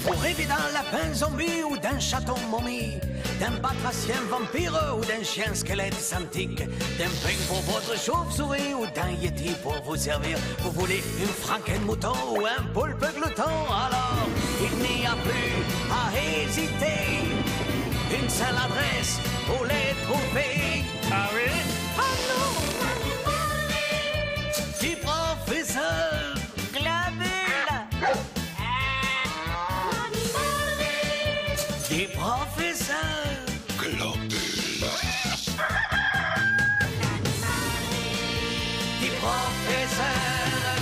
Vous rêvez d'un lapin zombie ou d'un chaton momie, d'un batracien vampire ou d'un chien squelette antique, d'un peigne pour votre chauve-souris ou d'un yeti pour vous servir. Vous voulez une franken-mouton ou un poulpe glouton? Alors, il n'y a plus à hésiter. Une seule adresse pour les trouver. Ah oui? Ah non! Du professeur Globule. Du professeur Globule. Du professeur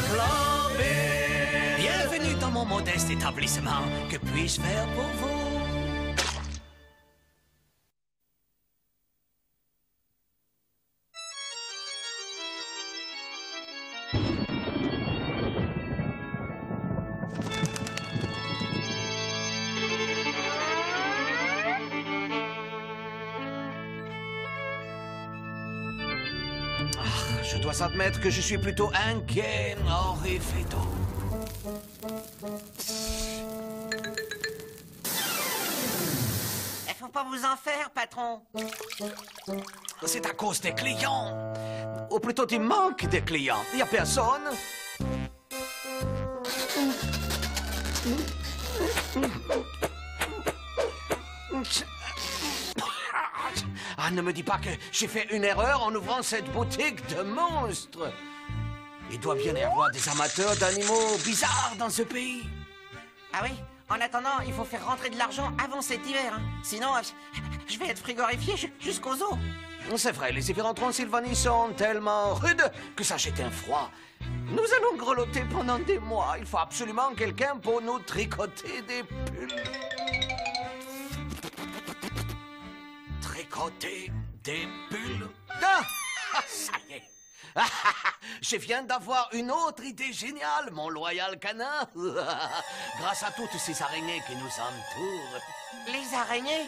Globule. Bienvenue dans mon modeste établissement. Que puis-je faire pour vous? Je dois admettre que je suis plutôt inquiet, Orifito. Faut pas vous en faire, patron. C'est à cause des clients. Ou plutôt du manque de clients. Il n'y a personne. Ah, ne me dis pas que j'ai fait une erreur en ouvrant cette boutique de monstres. Il doit bien y avoir des amateurs d'animaux bizarres dans ce pays. Ah oui? En attendant, il faut faire rentrer de l'argent avant cet hiver. Hein. Sinon, je vais être frigorifié jusqu'aux os. C'est vrai, les hivers en Transylvanie sont tellement rudes que ça jette un froid. Nous allons grelotter pendant des mois. Il faut absolument quelqu'un pour nous tricoter des pulls. Tricoter des pulls? Ah, ça y est. Je viens d'avoir une autre idée géniale, mon loyal canin. Grâce à toutes ces araignées qui nous entourent. Les araignées?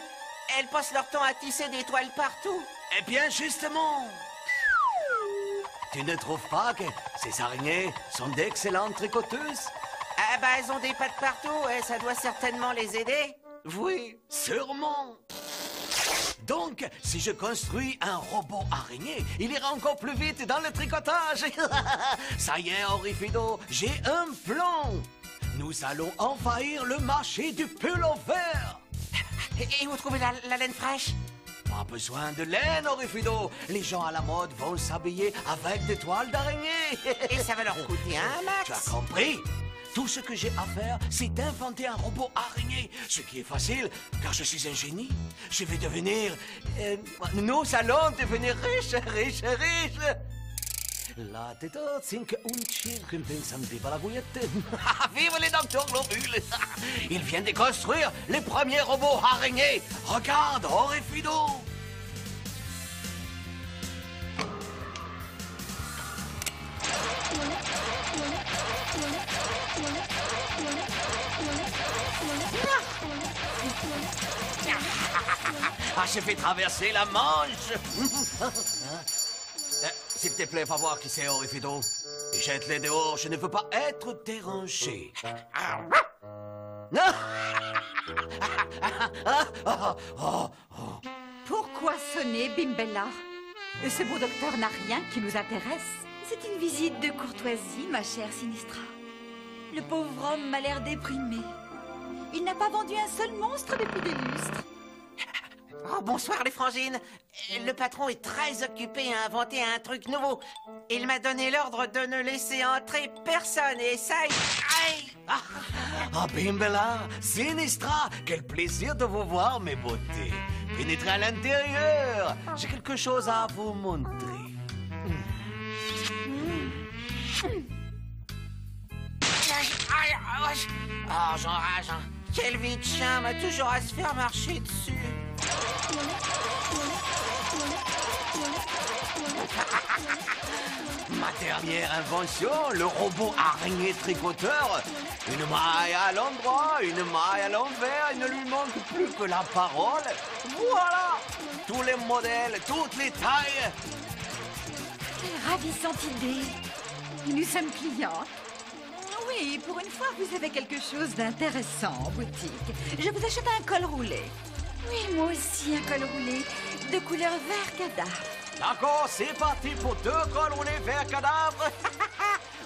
Elles passent leur temps à tisser des toiles partout. Eh bien, justement. Tu ne trouves pas que ces araignées sont d'excellentes tricoteuses? Ah bah, elles ont des pattes partout et ça doit certainement les aider. Oui, sûrement. Donc, si je construis un robot araignée, il ira encore plus vite dans le tricotage. Ça y est, Orifido, j'ai un plan. Nous allons envahir le marché du pull au vert. Et où trouver la laine fraîche? Pas besoin de laine, Orifido. Les gens à la mode vont s'habiller avec des toiles d'araignée. Et ça va leur coûter un max. Tu as compris? Tout ce que j'ai à faire, c'est d'inventer un robot araignée. Ce qui est facile, car je suis un génie. Je vais devenir... nous allons devenir riches. La tête cinque un cirque pensante par la bouillette. Vive les docteurs Globule. Ils viennent de construire les premiers robots araignées. Regarde, Orifido. Ah, je vais traverser la Manche. S'il te plaît, va voir qui c'est, Orifido. Jette-les dehors, je ne veux pas être dérangé. Pourquoi sonner, Bimbella? Ce beau docteur n'a rien qui nous intéresse. C'est une visite de courtoisie, ma chère Sinistra. Le pauvre homme m'a l'air déprimé. Il n'a pas vendu un seul monstre depuis des lustres. Oh, bonsoir les frangines. Le patron est très occupé à inventer un truc nouveau. Il m'a donné l'ordre de ne laisser entrer personne et ça... Aïe! Ah, Bimbella, Sinistra, quel plaisir de vous voir, mes beautés. Pénétrez à l'intérieur. J'ai quelque chose à vous montrer. Oh, j'enrage. Hein. Quelle vie de chien m'a toujours à se faire marcher dessus. Ma dernière invention, le robot araignée tricoteur. Une maille à l'endroit, une maille à l'envers, il ne lui manque plus que la parole. Voilà! Tous les modèles, toutes les tailles. Quelle ravissante idée. Nous sommes clients. Oui, Oui, pour une fois, vous avez quelque chose d'intéressant en boutique. Je vous achète un col roulé. Oui, moi aussi, un col roulé de couleur vert cadavre. D'accord, c'est parti pour 2 cols roulés vers cadavre.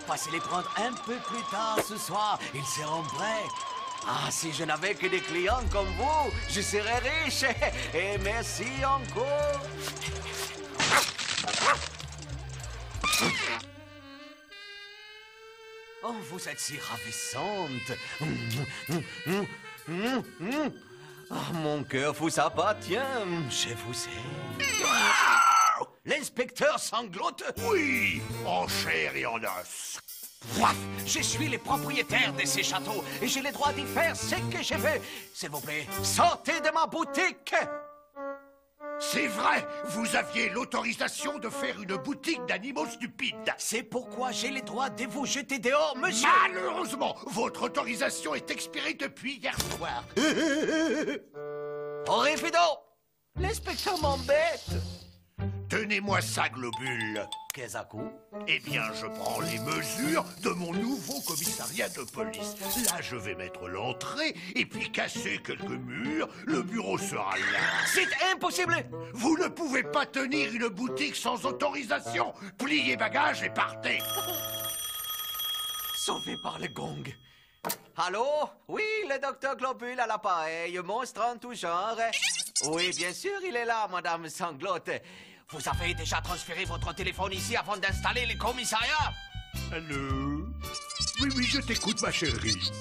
Passez les prendre un peu plus tard ce soir. Ils seront prêts. Ah, si je n'avais que des clients comme vous, je serais riche. Et merci encore. Oh, vous êtes si ravissante. Oh, mon cœur vous appartient. Je vous aime. L'inspecteur sanglote. Oui, en chair et en os. Ouah, je suis le propriétaire de ces châteaux et j'ai le droit d'y faire ce que je veux. S'il vous plaît, sortez de ma boutique. C'est vrai, vous aviez l'autorisation de faire une boutique d'animaux stupides. C'est pourquoi j'ai le droit de vous jeter dehors, monsieur. Malheureusement, votre autorisation est expirée depuis hier soir. Horrifido, l'inspecteur m'embête. Tenez-moi ça, Globule. Qu'est-ce à coup? Eh bien, je prends les mesures de mon nouveau commissariat de police. Là, je vais mettre l'entrée et puis casser quelques murs. Le bureau sera là. C'est impossible. Vous ne pouvez pas tenir une boutique sans autorisation. Pliez bagages et partez. Sauvé par le gong. Allô? Oui, le docteur Globule à l'appareil, monstre en tout genre. Oui, bien sûr, il est là, madame Sanglote. Vous avez déjà transféré votre téléphone ici avant d'installer le commissariat? Allô? Oui, oui, je t'écoute, ma chérie.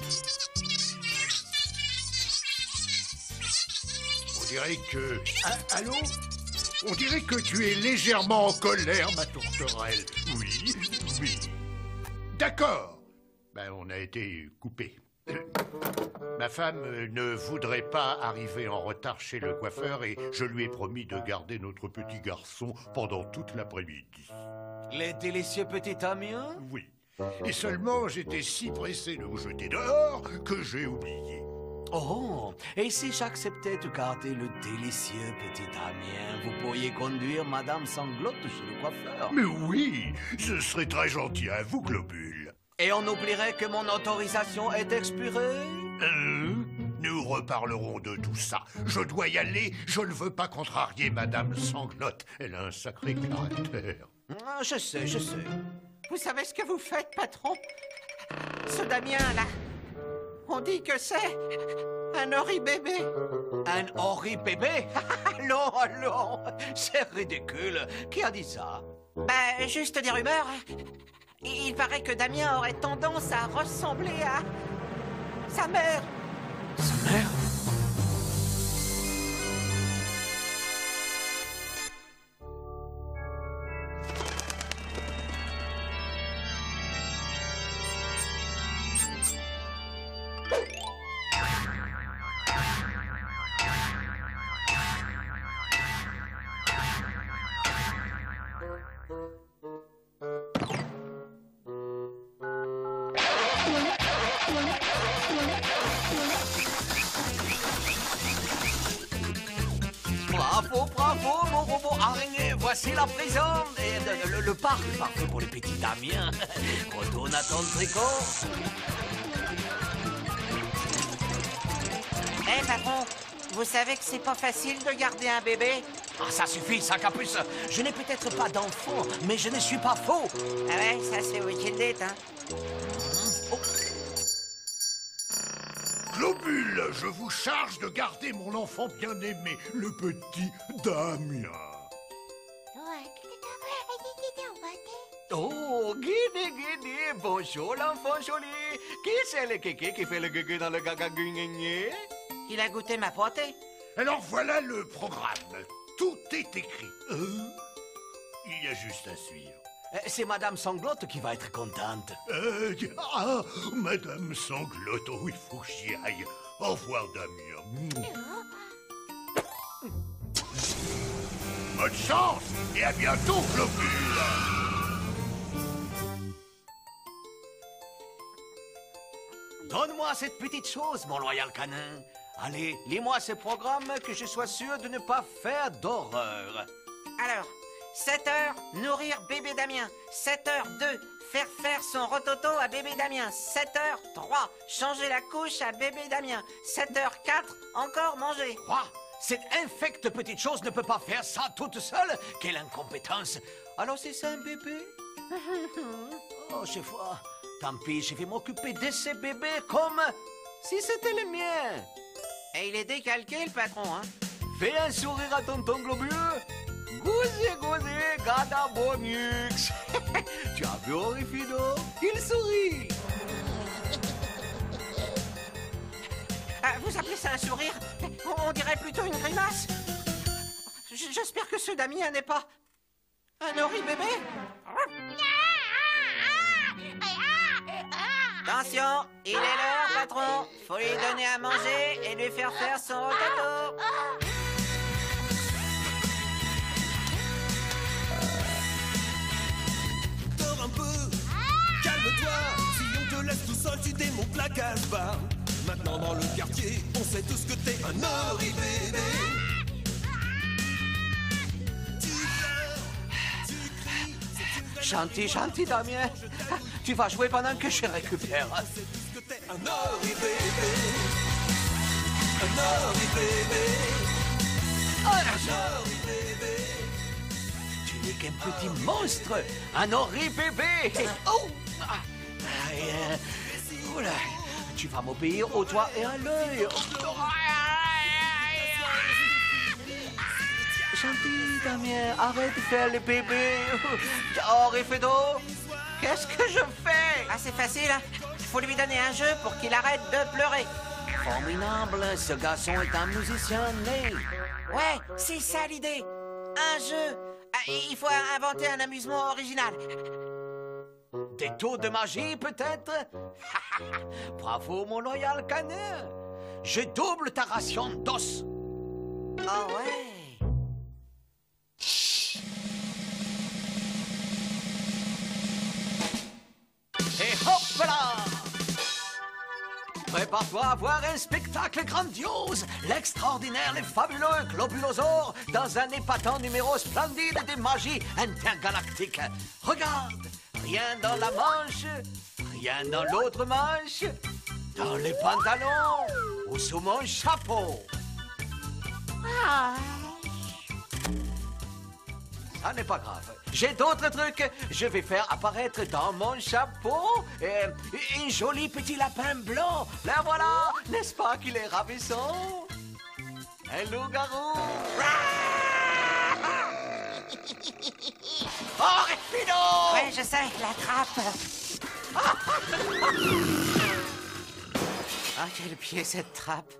On dirait que... Ah, allô? On dirait que tu es légèrement en colère, ma tourterelle. Oui, oui. D'accord. Ben, on a été coupés. Ma femme ne voudrait pas arriver en retard chez le coiffeur et je lui ai promis de garder notre petit garçon pendant toute l'après-midi. Les délicieux petits Damien? Oui. Et seulement j'étais si pressé de vous jeter dehors que j'ai oublié. Oh, et si j'acceptais de garder le délicieux petit Damien, vous pourriez conduire madame Sanglote chez le coiffeur? Mais oui, ce serait très gentil à vous, Globule. Et on oublierait que mon autorisation est expirée? Nous reparlerons de tout ça. Je dois y aller. Je ne veux pas contrarier Madame Sanglote. Elle a un sacré caractère. Ah, je sais. Vous savez ce que vous faites, patron? Ce Damien, là, on dit que c'est un horri-bébé. Un horri-bébé? Non, c'est ridicule. Qui a dit ça? Ben, juste des rumeurs. Il paraît que Damien aurait tendance à ressembler à sa mère. Sa mère? Bravo, mon robot araignée. Voici la prison. Et le parc parfait pour le petit Damien. Retourne à ton tricot. Eh, patron, vous savez que c'est pas facile de garder un bébé? Ah, ça suffit, ça capuce. Je n'ai peut-être pas d'enfant, mais je ne suis pas faux. Ah ouais, ça c'est vous qui le dites, hein. Oh. Globule, je vous charge de garder mon enfant bien-aimé, le petit Damien. Oh, Guinée, bonjour l'enfant joli. Qui c'est le kéké qui fait le guégué dans le gaga guigné? Il a goûté ma pâtée. Alors voilà le programme. Tout est écrit. Il y a juste à suivre. C'est Madame Sanglote qui va être contente. Madame Sanglote, oh, il faut que j'y aille. Au revoir, Damien. Bonne chance et à bientôt, Globule. Donne-moi cette petite chose, mon loyal canin. Allez, lis-moi ce programme que je sois sûr de ne pas faire d'horreur. Alors, 7 heures, nourrir bébé Damien. 7 heures 2, Faire faire son rototo à bébé Damien, 7h03. Changer la couche à bébé Damien, 7h04. Encore manger. Quoi? Cette infecte petite chose ne peut pas faire ça toute seule? Quelle incompétence! Alors c'est ça un bébé? Oh, chef, tant pis, je vais m'occuper de ces bébés comme si c'était le mien. Et il est décalqué, le patron, hein? Fais un sourire à tonton Globuleux. Gousez, gada bonux. Tu as vu Orifido? Il sourit. Vous appelez ça un sourire? On dirait plutôt une grimace. J'espère que ce Damien n'est pas un horri-bébé. Attention, il est l'heure, patron. Faut lui donner à manger et lui faire faire son rototo. Dors un peu, calme-toi. Si on te laisse tout seul, tu démontes la casse-barre. Maintenant dans le quartier, on sait tous que t'es un horri-bébé. Tu pleures, tu cries, c'est une Gentil, Damien. Tu vas jouer pendant que je récupère. On sait tous que t'es un horri-bébé. Un horri-bébé. Un horri-bébé. Tu n'es qu'un petit monstre, un horri-bébé. Oh! Oula. Tu vas m'obéir au doigt et à l'œil. Gentil, Damien, arrête de faire le bébé. Oh, Rifido, qu'est-ce que je fais? Ah, c'est facile, hein? Faut lui donner un jeu pour qu'il arrête de pleurer. Formidable, ce garçon est un musicien né. Ouais, c'est ça l'idée. Un jeu. Ah, il faut inventer un amusement original. Des tours de magie, peut-être? Bravo, mon loyal canin. Je double ta ration d'os. Ah ouais. Et hop là! Prépare-toi à voir un spectacle grandiose, l'extraordinaire, le fabuleux Globulosaure, dans un épatant numéro splendide de magie intergalactique. Regarde, rien dans la manche, rien dans l'autre manche, dans les pantalons ou sous mon chapeau. Ça n'est pas grave. J'ai d'autres trucs. Je vais faire apparaître dans mon chapeau un joli petit lapin blanc. Là voilà, n'est-ce pas qu'il est ravissant? Un loup-garou. Oh, Rifido! Ouais, je sais, la trappe. Ah, quel pied cette trappe.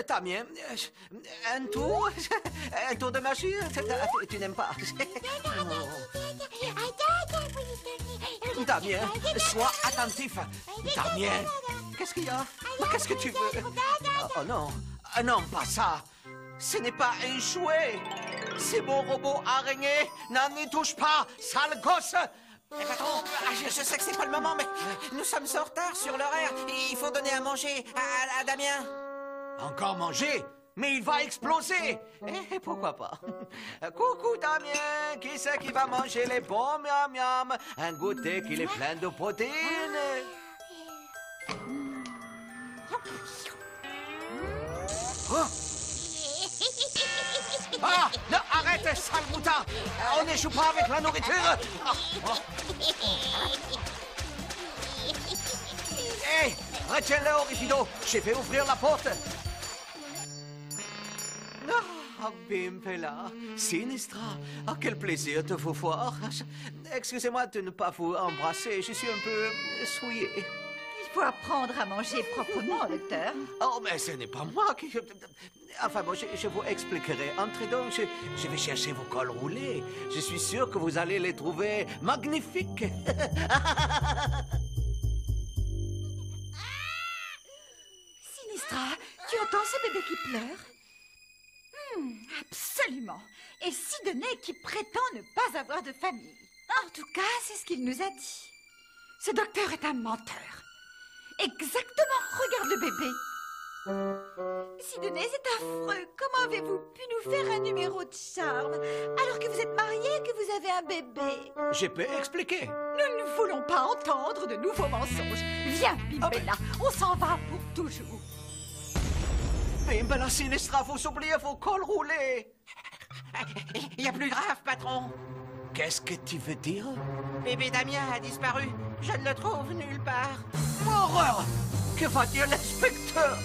Damien, un tour de magie, tu n'aimes pas. Damien, sois attentif. Damien, qu'est-ce qu'il y a? Qu'est-ce que tu veux? Oh non, non, pas ça. Ce n'est pas un jouet. C'est mon robot araignée. N'en y touche pas, sale gosse. Patron, je sais que c'est pas le moment, mais nous sommes en retard sur l'horaire. Il faut donner à manger à Damien. Encore manger? Mais il va exploser. Et pourquoi pas? Coucou Damien, qui c'est qui va manger les bons miam-miam? Un goûter qui est plein de protéines. Oh. Ah, non, arrête, sale moutarde. On n'échoue pas avec la nourriture. Hé, retiens-le, Orifido. Je vais ouvrir la porte. Ah, Bimpella, Sinistra, ah, quel plaisir de vous voir. Excusez-moi de ne pas vous embrasser, je suis un peu souillé. Il faut apprendre à manger proprement, docteur. Oh, mais ce n'est pas moi qui... Enfin, bon, je vous expliquerai. Entrez donc, je vais chercher vos cols roulés. Je suis sûr que vous allez les trouver magnifiques. Sinistra, tu entends ce bébé qui pleure? Absolument. Et Sidonet qui prétend ne pas avoir de famille. En tout cas, c'est ce qu'il nous a dit. Ce docteur est un menteur. Exactement, regarde le bébé. Sidonie, c'est affreux. Comment avez-vous pu nous faire un numéro de charme alors que vous êtes mariés et que vous avez un bébé? Je peux expliquer. Nous ne voulons pas entendre de nouveaux mensonges. Viens, Bimbella, on s'en va pour toujours. Bimbella Sinistra, vous oubliez vos cols roulés. Il y a plus grave, patron. Qu'est-ce que tu veux dire? Bébé Damien a disparu. Je ne le trouve nulle part. Horreur! Que va dire l'inspecteur?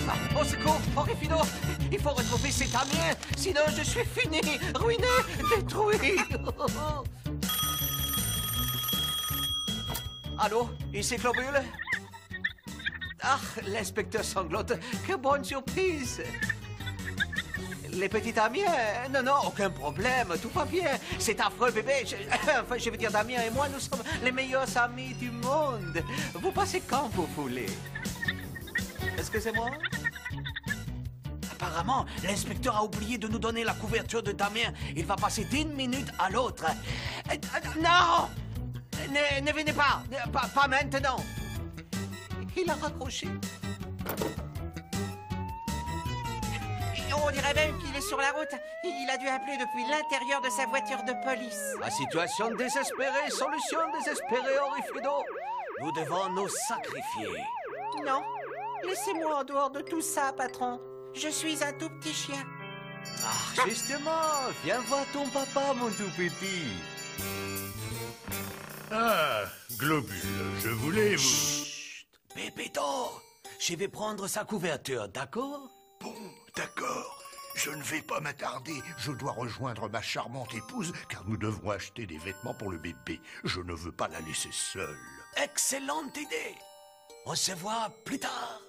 Ah, au secours, Horrifido! Il faut retrouver cet Damien, sinon je suis fini, ruiné, détruit! Allô, ici Globule? Ah, l'inspecteur sanglote, que bonne surprise! Les petits Damien? Non, non, aucun problème, tout va bien. C'est affreux, bébé. Enfin, je veux dire, Damien et moi, nous sommes les meilleurs amis du monde. Vous passez quand vous voulez. Excusez-moi? Apparemment, l'inspecteur a oublié de nous donner la couverture de Damien. Il va passer d'une minute à l'autre. Non! Ne venez pas. Pas maintenant. Il a raccroché. On dirait même qu'il est sur la route. Il a dû appeler depuis l'intérieur de sa voiture de police. La situation désespérée, solution désespérée, Horrifido. Nous devons nous sacrifier. Non, laissez-moi en dehors de tout ça, patron. Je suis un tout petit chien. Ah, justement, viens voir ton papa, mon tout petit. Ah, Globule, je voulais vous... Chut, Pépito, je vais prendre sa couverture, d'accord? Bon, d'accord. Je ne vais pas m'attarder. Je dois rejoindre ma charmante épouse, car nous devons acheter des vêtements pour le bébé. Je ne veux pas la laisser seule. Excellente idée. On se voit plus tard.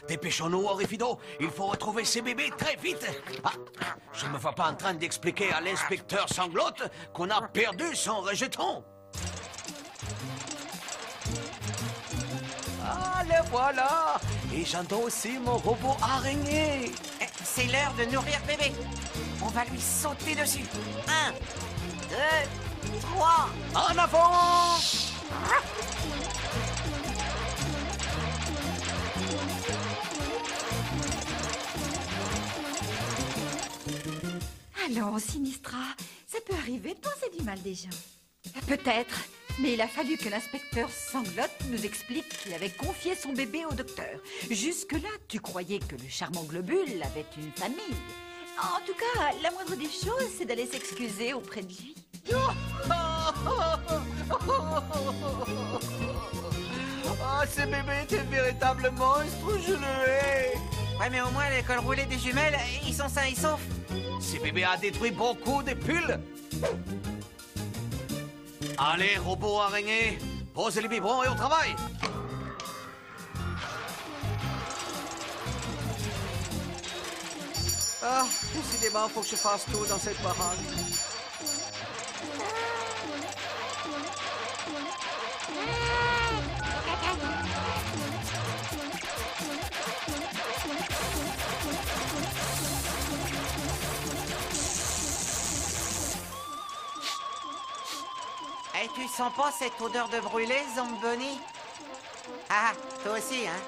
Dépêchons-nous, Horrifido. Il faut retrouver ces bébés très vite. Ah, je ne me vois pas en train d'expliquer à l'inspecteur sanglote qu'on a perdu son rejeton. Ah, le voilà. Et j'entends aussi mon robot araignée. C'est l'heure de nourrir bébé. On va lui sauter dessus. 1, 2, 3. En avant. Allons, Sinistra, ça peut arriver de penser du mal des gens. Peut-être, mais il a fallu que l'inspecteur Sanglotte nous explique qu'il avait confié son bébé au docteur. Jusque-là, tu croyais que le charmant Globule avait une famille. En tout cas, la moindre des choses, c'est d'aller s'excuser auprès de lui. Ah, ce bébé est un véritable monstre, je le hais. Ouais, mais au moins, les cols roulés des jumelles, ils sont sains et saufs. Ce bébé a détruit beaucoup de pulls. Allez, robot araignée, pose les biberons et au travail. Ah, décidément, faut que je fasse tout dans cette baraque. Et tu sens pas cette odeur de brûlé, Zamboni? Ah, toi aussi, hein?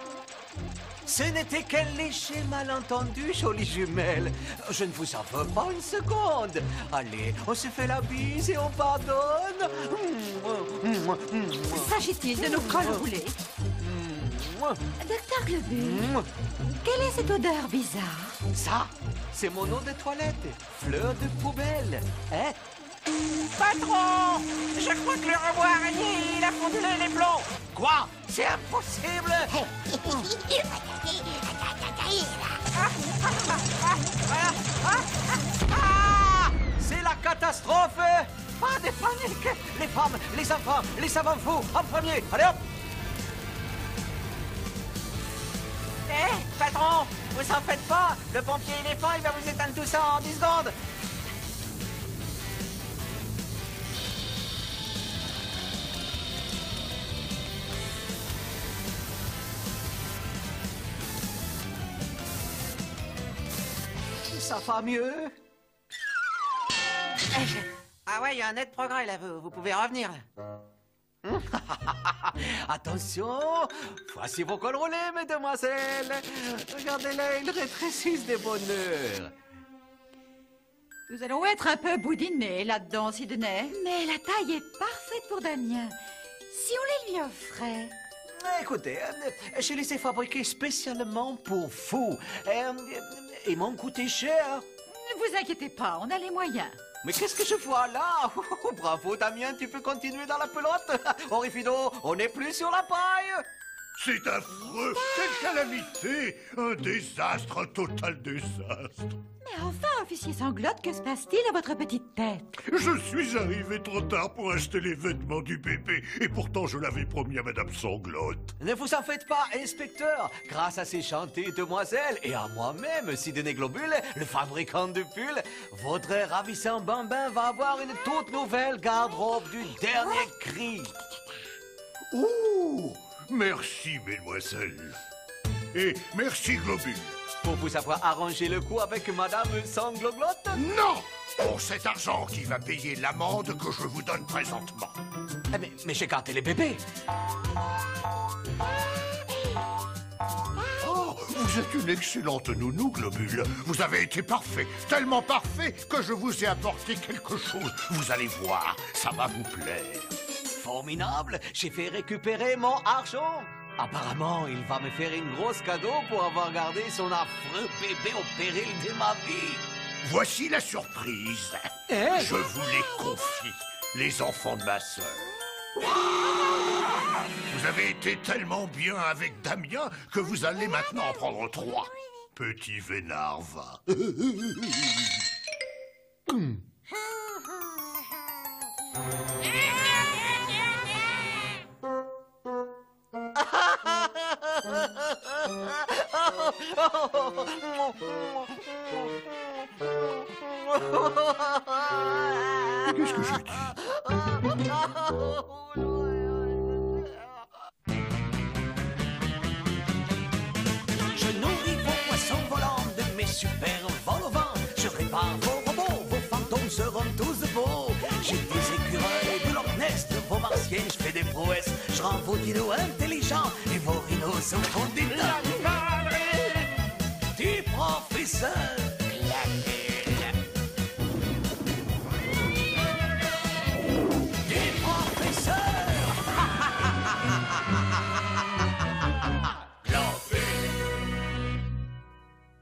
Ce n'était qu'un léger malentendu, jolie jumelle. Je ne vous en veux pas une seconde. Allez, on se fait la bise et on pardonne. S'agit-il de nos cols roulés? Docteur Globule, quelle est cette odeur bizarre? Ça, c'est mon eau de toilette. Fleur de poubelle. Hein? Patron! Je crois que le robot araignée, il a fondu les plombs. Quoi? C'est impossible. C'est la catastrophe. Pas de panique. Les femmes, les enfants, les savants fous, en premier. Allez hop. Patron, vous en faites pas. Le pompier éléphant, il va vous éteindre tout ça en 10 secondes. Ça va mieux? Ah ouais, il y a un net progrès là, vous pouvez revenir. Attention, voici vos cols roulés, mesdemoiselles. Regardez-les, ils rétrécissent des bonheurs. Nous allons être un peu boudinés là-dedans, Sidney. Mais la taille est parfaite pour Damien. Si on les lui offrait... Écoutez, j'ai laissé fabriquer spécialement pour vous. Ils m'ont coûté cher. Ne vous inquiétez pas, on a les moyens. Mais qu'est-ce que je vois là? Bravo, Damien, tu peux continuer dans la pelote. Orifido, on n'est plus sur la paille. C'est affreux! Quelle calamité! Un désastre, un total désastre! Mais enfin, officier Sanglotte, que se passe-t-il à votre petite tête? Je suis arrivé trop tard pour acheter les vêtements du bébé, et pourtant je l'avais promis à Madame Sanglotte. Ne vous en faites pas, inspecteur. Grâce à ces chantées demoiselles et à moi-même, Sidney Globule, le fabricant de pulls, votre ravissant bambin va avoir une toute nouvelle garde-robe du dernier cri. Ouh! Merci, mesdemoiselles. Et merci, Globule. Pour vous avoir arrangé le coup avec Madame Sangloglotte? Non! Pour cet argent qui va payer l'amende que je vous donne présentement. Mais j'ai gâté les bébés. Oh, vous êtes une excellente nounou, Globule. Vous avez été parfait, tellement parfait que je vous ai apporté quelque chose. Vous allez voir, ça va vous plaire. Formidable, j'ai fait récupérer mon argent. Apparemment, il va me faire une grosse cadeau pour avoir gardé son affreux bébé au péril de ma vie. Voici la surprise. Hein? Je vous les confie, les enfants de ma sœur. Vous avez été tellement bien avec Damien que vous allez maintenant en prendre 3. Petit vénard va. Qu'est-ce que je dis? Je nourris vos poissons volants de mes super vols au vent. Je répare vos robots, vos fantômes seront tous beaux. J'ai des écureuils de Loch Ness, de vos martiens, je fais des prouesses. Je rends vos dinos intelligents et vos rhinos sont fondés. Du professeur claqué.